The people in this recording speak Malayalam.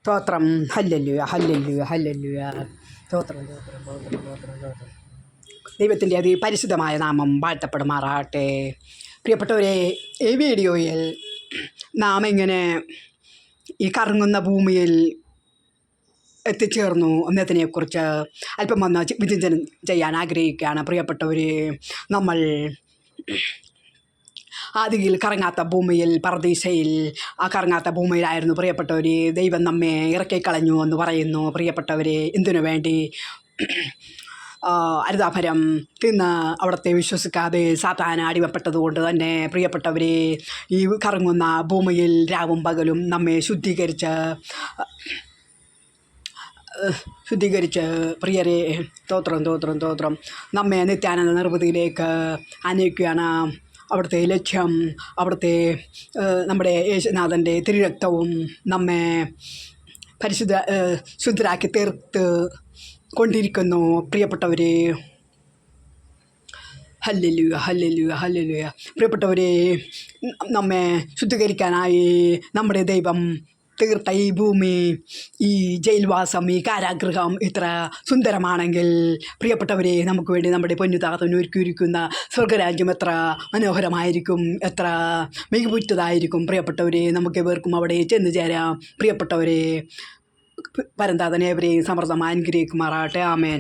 സ്തോത്രം. Hallelujah, hallelujah, hallelujah. സ്തോത്രം, സ്തോത്രം, സ്തോത്രം, സ്തോത്രം, സ്തോത്രം. ദൈവത്തിൻ്റെ പരിശുദ്ധമായ നാമം വാഴ്ത്തപ്പെടുമാറാകട്ടെ. പ്രിയപ്പെട്ടവരെ, ഈ വീഡിയോയിൽ നാം ഇങ്ങനെ ഈ കറങ്ങുന്ന ഭൂമിയിൽ എത്തിച്ചേർന്നു എന്നതിനെക്കുറിച്ച് അല്പം വന്ന് വിചിന്തനം ചെയ്യാൻ ആഗ്രഹിക്കുകയാണ്. പ്രിയപ്പെട്ടവർ, നമ്മൾ ആദിയിൽ കറങ്ങാത്ത ഭൂമിയിൽ, പർദീസയിൽ, ആ കറങ്ങാത്ത ഭൂമിയിലായിരുന്നു പ്രിയപ്പെട്ടവർ. ദൈവം നമ്മെ ഇറക്കിക്കളഞ്ഞു എന്ന് പറയുന്നു. പ്രിയപ്പെട്ടവരെ, എന്തിനു വേണ്ടി? അരുതാഭരം തിന്ന് അവിടത്തെ വിശ്വസിക്കാതെ സാത്താന് അടിമപ്പെട്ടതുകൊണ്ട് തന്നെ പ്രിയപ്പെട്ടവരെ, ഈ കറങ്ങുന്ന ഭൂമിയിൽ രാവും പകലും നമ്മെ ശുദ്ധീകരിച്ച് പ്രിയരെ, സ്തോത്രം നമ്മെ നിത്യാനന്ദ നിർവൃതിയിലേക്ക് അനയിക്കുകയാണ്. അവിടുത്തെ ലക്ഷ്യം, അവിടുത്തെ നമ്മുടെ യേശുനാഥൻ്റെ തിരുരക്തവും നമ്മെ ശുദ്ധരാക്കി തീർത്ത് കൊണ്ടിരിക്കുന്നു. പ്രിയപ്പെട്ടവരെ, ഹല്ലേലൂയ, ഹല്ലേലൂയ, ഹല്ലേലൂയ. പ്രിയപ്പെട്ടവരെ, നമ്മെ ശുദ്ധീകരിക്കാനായി നമ്മുടെ ദൈവം തീർത്ത ഈ ഭൂമി, ഈ ജയിൽവാസം, ഈ കാരാഗൃഹം ഇത്ര സുന്ദരമാണെങ്കിൽ പ്രിയപ്പെട്ടവരെ, നമുക്ക് വേണ്ടി നമ്മുടെ പൊന്നുതാതൻ ഒരുക്കിയിരിക്കുന്ന സ്വർഗരാജ്യം എത്ര മനോഹരമായിരിക്കും, എത്ര മികവുറ്റതായിരിക്കും. പ്രിയപ്പെട്ടവരെ, നമുക്ക് ഇവർക്കും അവിടെ ചെന്ന് ചേരാം. പ്രിയപ്പെട്ടവരെ, പരന്താതൻ ഏവരെയും സമൃദ്ധമായി അനുഗ്രഹിക്കുമാറാകട്ടെ. ആമേൻ.